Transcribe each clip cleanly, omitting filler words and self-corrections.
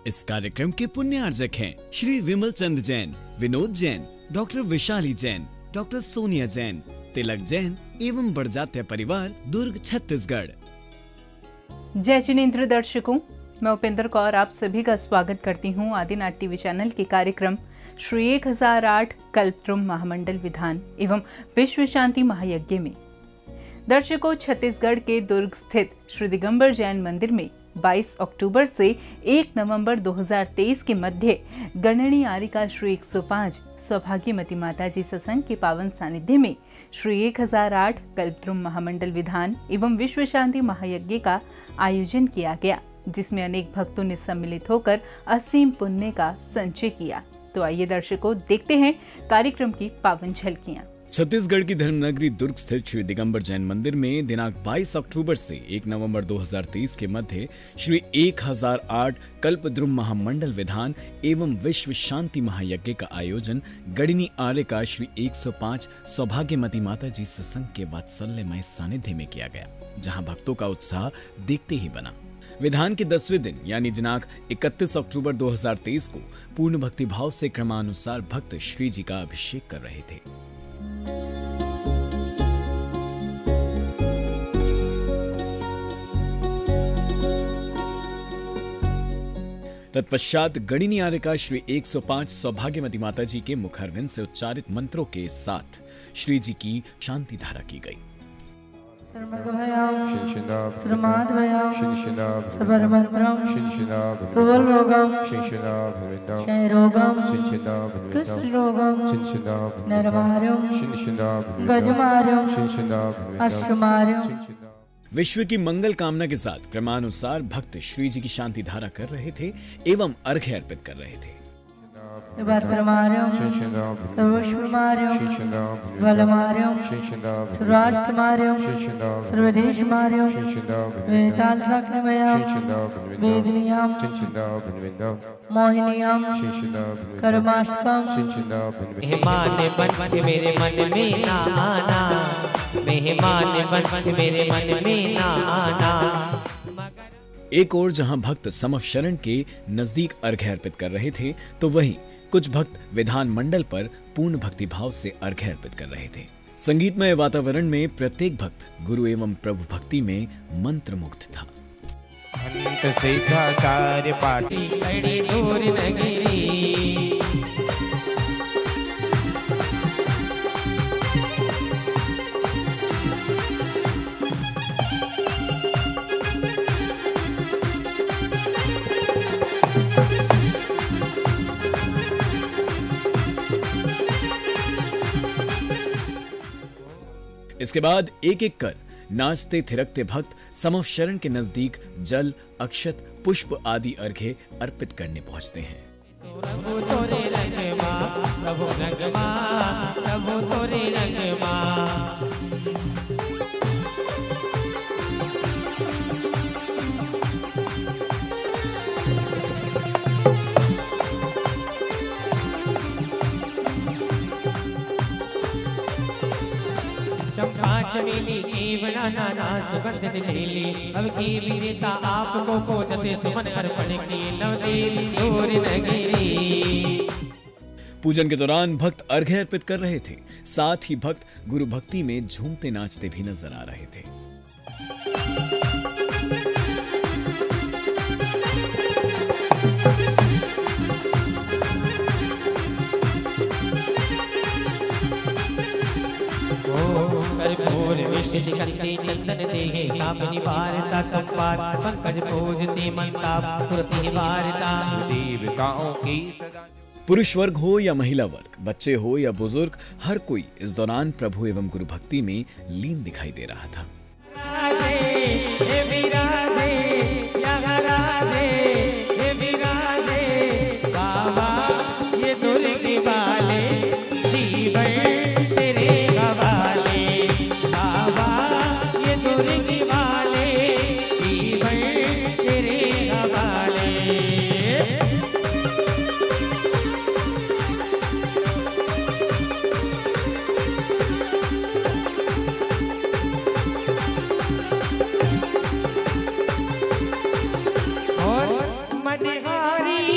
इस कार्यक्रम के पुण्यार्जक हैं श्री विमल चंद जैन, विनोद जैन, डॉक्टर विशाली जैन, डॉक्टर सोनिया जैन, तिलक जैन एवं बड़जात्या परिवार, दुर्ग, छत्तीसगढ़। जय जिनेंद्र दर्शकों, मैं उपेंद्र कौर आप सभी का स्वागत करती हूँ आदिनाथ टीवी चैनल के कार्यक्रम श्री 1008 कल्पद्रुम महामंडल विधान एवं विश्व शांति महायज्ञ में। दर्शकों, छत्तीसगढ़ के दुर्ग स्थित श्री दिगंबर जैन मंदिर में 22 अक्टूबर से 1 नवंबर 2023 के मध्य गणनी आरिका श्री 105 सौभाग्यमती माता जी सत्संग के पावन सानिध्य में श्री 1008 कल्पद्रुम महामंडल विधान एवं विश्व शांति महायज्ञ का आयोजन किया गया, जिसमें अनेक भक्तों ने सम्मिलित होकर असीम पुण्य का संचय किया। तो आइए दर्शकों, देखते हैं कार्यक्रम की पावन झलकियां। छत्तीसगढ़ की धर्मनगरी दुर्ग स्थित श्री दिगंबर जैन मंदिर में दिनांक 22 अक्टूबर से 1 नवंबर 2023 के मध्य श्री 1008 कल्पद्रुम महामंडल विधान एवं विश्व शांति महायज्ञ का आयोजन गणनी आरिका श्री 105 सौभाग्यमती माता जी सत्संग के वात्सल्यमय सानिध्य में किया गया, जहां भक्तों का उत्साह देखते ही बना। विधान के 10वें दिन यानी दिनांक 31 अक्टूबर 2023 को पूर्ण भक्तिभाव से क्रमानुसार भक्त श्री जी का अभिषेक कर रहे थे। तत्पश्चात गणनी आरिका श्री 105 सौभाग्यमती माता जी के मुखारविंद से उच्चारित मंत्रों के साथ श्री जी की शांति धारा की गई। विश्व की मंगल कामना के साथ क्रमानुसार भक्त श्री जी की शांति धारा कर रहे थे एवं अर्घ्य अर्पित कर रहे थे। मोहिनियाम कर्माष्टकम मेहमान बन के मेरे मन में ना आना, मेहमान बन के मेरे मन में ना आना। एक और जहां भक्त समव शरण के नजदीक अर्घ्य अर्पित कर रहे थे, तो वहीं कुछ भक्त विधान मंडल पर पूर्ण भक्तिभाव से अर्घ्य अर्पित कर रहे थे। संगीतमय वातावरण में प्रत्येक भक्त गुरु एवं प्रभु भक्ति में मंत्रमुग्ध था। सिद्धाचार्य पाटी बड़ी दूर नगरी, इसके बाद एक एक कर नाचते थिरकते भक्त समव शरण के नजदीक जल, अक्षत, पुष्प आदि अर्घ्य अर्पित करने पहुंचते हैं। चंपा चमेली केवला नाना सुगंध दिलेली, अब की विजेता आपको पूजते सुमन अर्पण की नवदेवी दूर नगरी। पूजन के दौरान भक्त अर्घ्य अर्पित कर रहे थे, साथ ही भक्त गुरु भक्ति में झूमते नाचते भी नजर आ रहे थे। चंदन देहे कामिनी वारता कंपार पंकज पूजते मनताप पुरति वारता देवताओं की सदा। पुरुष वर्ग हो या महिला वर्ग, बच्चे हो या बुजुर्ग, हर कोई इस दौरान प्रभु एवं गुरु भक्ति में लीन दिखाई दे रहा था। मनहारी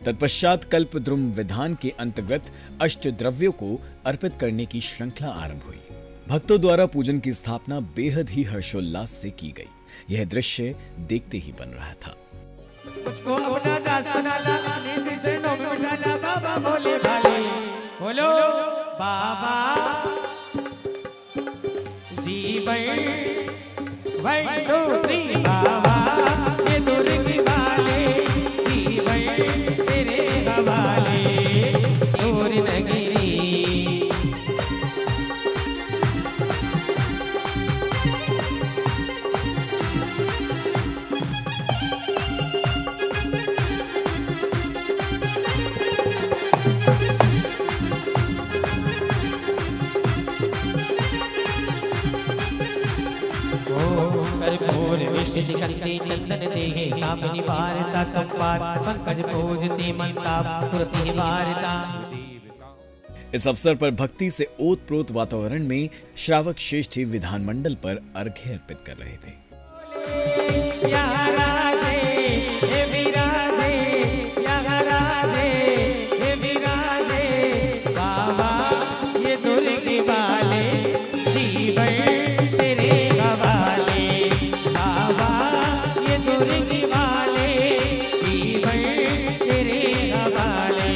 तत्पश्चात कल्पद्रुम विधान के अंतर्गत अष्टद्रव्यों को अर्पित करने की श्रृंखला आरंभ हुई। भक्तों द्वारा पूजन की स्थापना बेहद ही हर्षोल्लास से की गई। यह दृश्य देखते ही बन रहा था। मुझको अपना दास बना ला, अपने से चरणों में बिठा ला, बाबा भोले भाले, बोलो बाबा जीवन वन टू थ्री, बाबा ये दुर्ग वाले जीवन तेरे हवाले, दूर नगरी। चंदन देहे कामिनी वारता कपार, पंकज पूजते मनताप तुरति वारता। इस अवसर पर भक्ति से ओतप्रोत वातावरण में श्रावक श्रेष्ठ विधानमंडल पर अर्घ्य अर्पित कर रहे थे। बाबा ये दुर्ग वाले जीवन तेरे हवाले, बाबा ये दुर्ग वाले जीवन तेरे हवाले।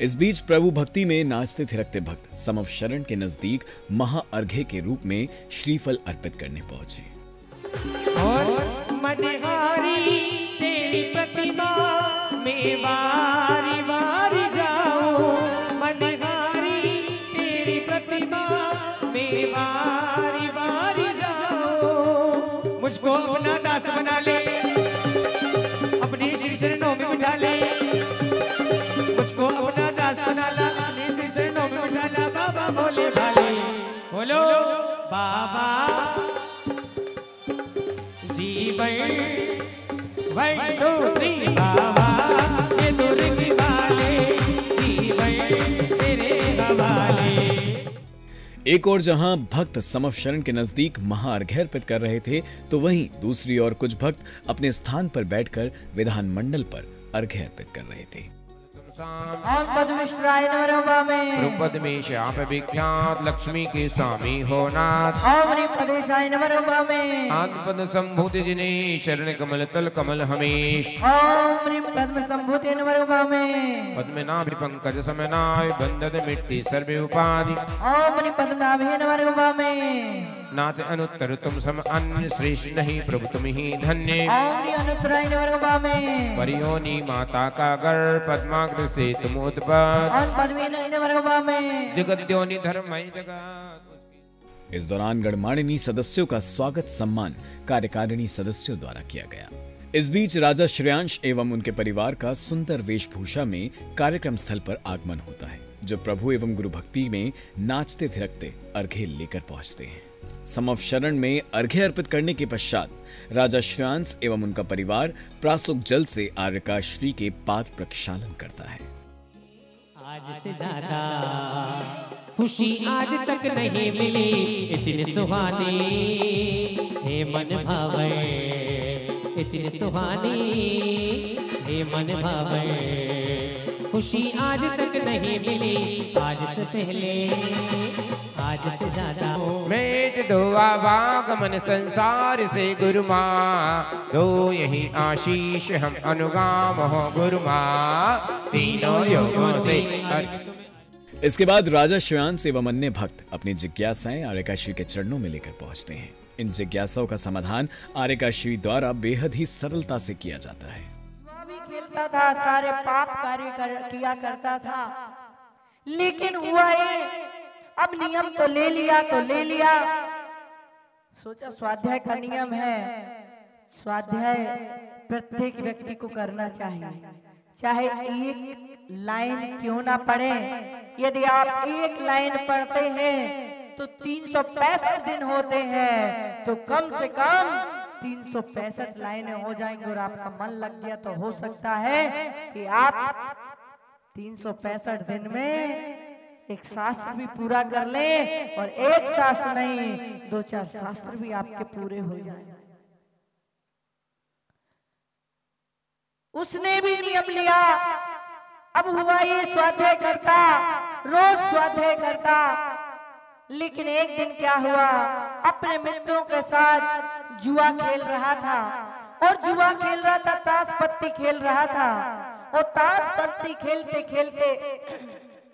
इस बीच प्रभु भक्ति में नाचते थिरकते भक्त समव शरण के नजदीक महाअर्घ्य के रूप में श्रीफल अर्पित करने पहुंचे। और मनहारी तेरी प्रतिमा में वारी वारी जाओ, मनहारी तेरी प्रतिमा में वारी वारी जाओ। मुझको अपना दास बना ले, अपने श्री चरणों में बिठा ले, मुझको अपना दास बना ला, अपने श्री चरणों में बिठा ला, बाबा भोले भाले, बोलो बाबा जीवन वन टू थ्री, बाबा ये दुर्ग वाले जीवन तेरे हवाले। एक और जहां भक्त समव शरण के नजदीक महाअर्घ्य अर्पित कर रहे थे, तो वहीं दूसरी ओर कुछ भक्त अपने स्थान पर बैठकर विधानमंडल पर अर्घ्य अर्पित कर रहे थे। ओम पद्मेश्वराय नमः में पद्मेश आप विख्यात लक्ष्मी के स्वामी हो नाथ। ओम पदेशाय नमः में आत्मपद संभूति जिने शरण कमल तल कमल हमेश। ओम पद्म संभूति नमः में पद्मनाभ पंकज समनाय बंधन मिट्टी सर्वे उपाधि। ओम पद्मनाभ नमः में नाथ अनुत्तर तुम सम अन्य श्रेष्ठ नहीं प्रभु तुम ही धन्य। ओम अनुत्तराय नमः में परियोनी माता का गर्भ पद्माग्र से तुम उत्पन्न। ओम पद्मिनी नमः में जगद्योनि धर्ममय जगत। इस दौरान गणमान्य सदस्यों का स्वागत सम्मान कार्यकारिणी सदस्यों द्वारा किया गया। इस बीच राजा श्रेयांश एवं उनके परिवार का सुंदर वेशभूषा में कार्यक्रम स्थल पर आगमन होता है, जो प्रभु एवं गुरु भक्ति में नाचते थिरकते अर्घ्य लेकर पहुंचते हैं। समव शरण में अर्घ्य अर्पित करने के पश्चात राजा श्रेयांश एवं उनका परिवार प्रासुक जल से आर्यकाश्री के पाद प्रक्षालन करता है। आज से ज्यादा खुशी आज तक नहीं मिली, इतने सुहानी हे मन भावे, इतने सुहानी हे मन भावे, खुशी आज तक नहीं मिली, आज से पहले आज से ज्यादा। मेट दो आवागमन संसार से गुरु माँ, दो यही आशीष हम अनुगाम हो गुरु माँ, तीनों योगों से। इसके बाद राजा श्रेयांश एवं अन्य भक्त अपनी जिज्ञासाएं आर्यकाश्री के चरणों में लेकर पहुंचते हैं। इन जिज्ञासाओं का समाधान आर्यकाश्री द्वारा बेहद ही सरलता से किया जाता है। भी खेलता था, सारे पाप कार्य किया करता था, लेकिन हुआ ये अब नियम तो ले लिया तो ले लिया, सोचा स्वाध्याय का नियम है, स्वाध्याय प्रत्येक व्यक्ति को करना चाहिए, चाहे एक लाइन क्यों ना पढ़े। यदि आप एक लाइन पढ़ते हैं तो 365 दिन होते हैं, तो कम से कम 365 लाइनें हो जाएंगी और आपका मन लग गया तो हो सकता है कि आप 365 दिन में एक शास्त्र भी पूरा कर ले, और एक शास्त्र नहीं 2-4 शास्त्र भी आपके पूरे हो जाएं। उसने भी नियम लिया। अब हुआ ये स्वाध्याय करता, रोज स्वाध्याय करता। लेकिन एक दिन क्या हुआ, अपने मित्रों के साथ जुआ खेल रहा था, और जुआ खेल रहा था, ताश पत्ती खेल रहा था। और ताश पत्ती खेलते खेलते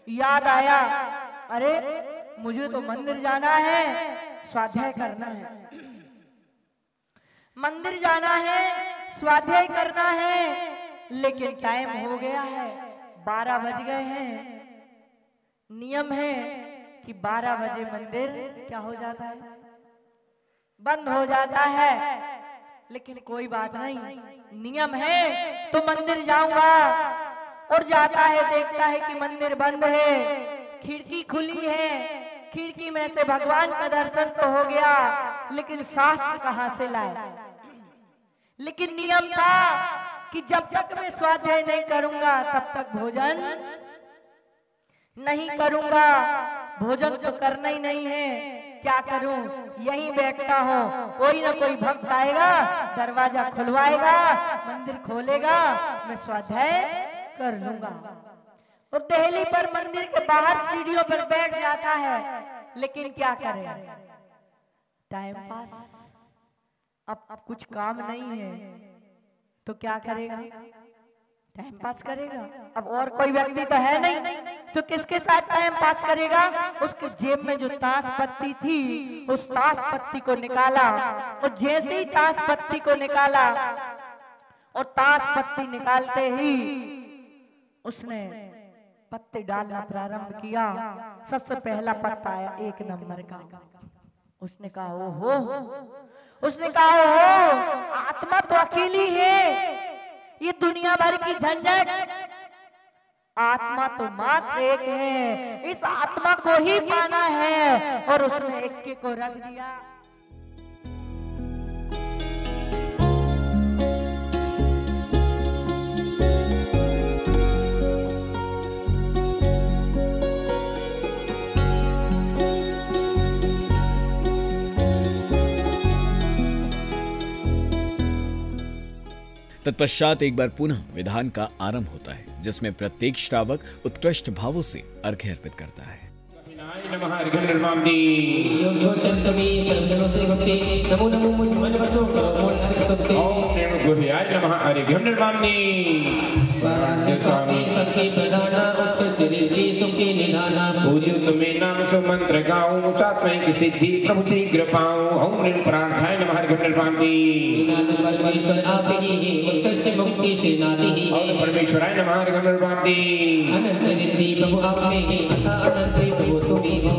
याद आया, अरे मुझे तो मंदिर जाना है, स्वाध्याय करना है, मंदिर जाना है, स्वाध्याय करना है। लेकिन टाइम हो गया है, 12 बज गए हैं। नियम है कि 12 बजे मंदिर क्या हो जाता है, बंद हो जाता है। लेकिन कोई बात नहीं, नियम है तो मंदिर जाऊंगा। और जाता है, देखता है कि मंदिर बंद है, खिड़की खुली है, खिड़की में से भगवान का दर्शन तो हो गया, लेकिन शास्त्र कहां से लाए। लेकिन नियम था कि जब तक मैं स्वाध्याय नहीं करूंगा तब तक भोजन नहीं करूंगा। भोजन तो करना ही नहीं है, क्या करूं, यहीं बैठता हूं, कोई ना कोई भक्त आएगा, दरवाजा खुलवाएगा, मंदिर खोलेगा, मैं स्वाध्याय कर लूंगा। और दहली पर मंदिर के बाहर सीढ़ियों पर बैठ जाता है। लेकिन क्या करे, टाइम पास, अब कुछ काम नहीं है तो क्या करेगा, टाइम पास करेगा। अब और कोई व्यक्ति तो है नहीं, तो किसके साथ टाइम पास करेगा। उसके जेब में जो ताश पत्ती थी, उस ताश पत्ती को निकाला, और जैसे ही ताश पत्ती को निकाला, और ताश पत्ती निकालते ही उसने पत्ते डालना प्रारंभ किया। सबसे पहला पत्ता आया 1 नंबर का। उसने कहा ओहो, उसने कहा ओहो, आत्मा तो अकेली है, ये दुनिया भर की झंझट, आत्मा तो मात्र एक है, इस आत्मा को ही पाना है। और उसने एक को रख दिया। तत्पश्चात एक बार पुनः विधान का आरंभ होता है, जिसमें प्रत्येक श्रावक उत्कृष्ट भावों से अर्घ्य अर्पित करता है। तुम्हें नाम सुमंत्र गाऊं, साथ में की सिद्धि प्रभु शीघ्र पाऊं। ओम नमः प्रार्थाय नमः परमेश्वर आप ही उत्कृष्ट मुक्ति से नाती ही। ओम परमेश्वराय नमः अनंत रिद्धि प्रभु आप में ही, अनंत प्रभु तुम ही हो।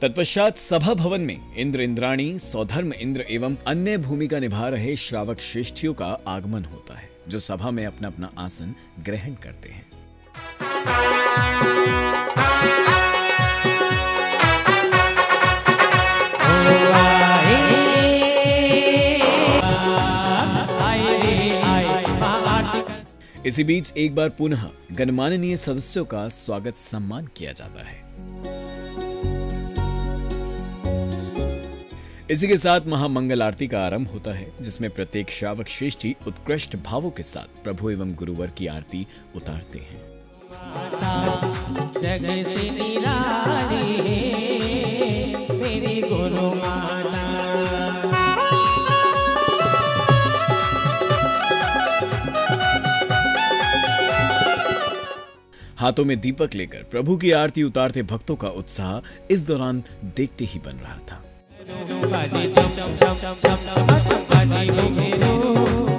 तत्पश्चात सभा भवन में इंद्र, इंद्राणी, सौधर्म इंद्र एवं अन्य भूमिका निभा रहे श्रावक श्रेष्ठियों का आगमन होता है, जो सभा में अपना अपना आसन ग्रहण करते हैं। इसी बीच एक बार पुनः गणमाननीय सदस्यों का स्वागत सम्मान किया जाता है। इसी के साथ महामंगल आरती का आरंभ होता है, जिसमें प्रत्येक श्रावक श्रेष्ठी उत्कृष्ट भावों के साथ प्रभु एवं गुरुवर की आरती उतारते हैं। जग से निराली है मेरी गुरु माता। हाथों में दीपक लेकर प्रभु की आरती उतारते भक्तों का उत्साह इस दौरान देखते ही बन रहा था। बाजी चम चम चम चम चम चम बाजी घुंघरू,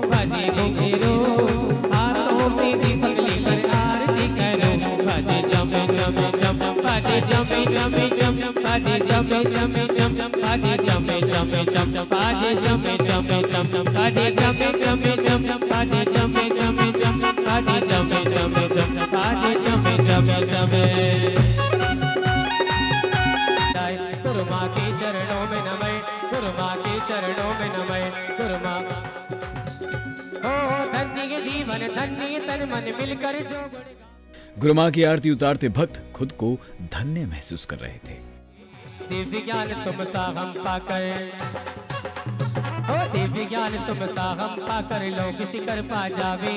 बाजी घुंघरू, हाथों में दीपक लेकर आरती करो। बाजी चम चम चम बाजी चम चम चम बाजी चम चम चम बाजी चम चम चम बाजी चम चम चम बाजी चम चम चम बाजी चम चम चम बाजी चम चम चम बाजी चम चम चम। गुरु माँ के चरणों में नमः, गुरु माँ के चरणों में नमः, गुरु माँ। ओ धन्य जीवन धन्य तन मन मिलकर जो गुरु मां की आरती उतारते भक्त खुद को धन्य महसूस कर रहे थे। दिव्य ज्ञान तुम सा हम पाकर, ओ दिव्य ज्ञान तुम सा हम पाकर लोग शिखर पा जावे।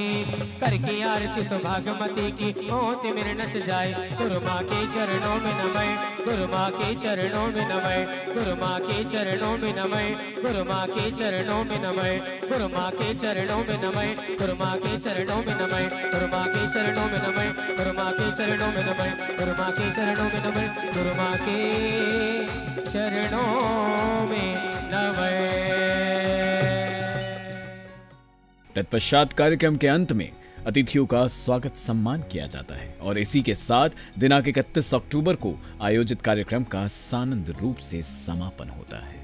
करके आरती सौभाग्यमती की मोती मेरे नच जाए। गुरु माँ के चरणों में नमय, गुरु माँ के चरणों में नमय, गुरु माँ के चरणों में नमय, गुरु माँ के चरणों में नमय, गुरु माँ के चरणों में नमय, गुरु माँ के चरणों में नमय, गुरु माँ के चरणों में नमय, गुरु माँ के चरणों में नमय, गुरु माँ के चरणों में नमय, गुरु माँ के चरणों में नमय। तत्पश्चात कार्यक्रम के अंत में अतिथियों का स्वागत सम्मान किया जाता है और इसी के साथ दिनांक 31 अक्टूबर को आयोजित कार्यक्रम का सानंद रूप से समापन होता है।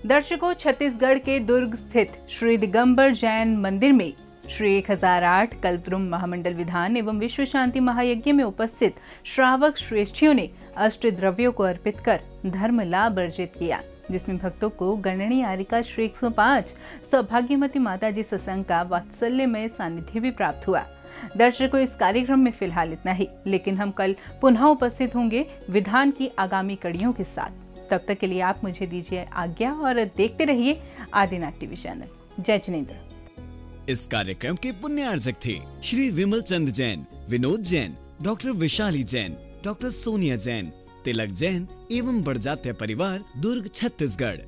दर्शकों, छत्तीसगढ़ के दुर्ग स्थित श्री दिगंबर जैन मंदिर में श्री 1008 कल्पद्रुम महामंडल विधान एवं विश्व शांति महायज्ञ में उपस्थित श्रावक श्रेष्ठियों ने अष्ट द्रव्यों को अर्पित कर धर्म लाभ अर्जित किया, जिसमें भक्तों को गणनीय आरिका श्री 105 सौभाग्यमती माता जी सत्संग का वात्सल्यमय सानिध्य भी प्राप्त हुआ। दर्शकों, इस कार्यक्रम में फिलहाल इतना ही, लेकिन हम कल पुनः उपस्थित होंगे विधान की आगामी कड़ियों के साथ। तब तक के लिए आप मुझे दीजिए आज्ञा और देखते रहिए आदिनाथ टीवी चैनल। जय जिनेंद्र। इस कार्यक्रम के पुण्यार्जक थे श्री विमल चंद जैन, विनोद जैन, डॉक्टर विशाली जैन, डॉक्टर सोनिया जैन, तिलक जैन एवं बड़जात्या परिवार, दुर्ग, छत्तीसगढ़।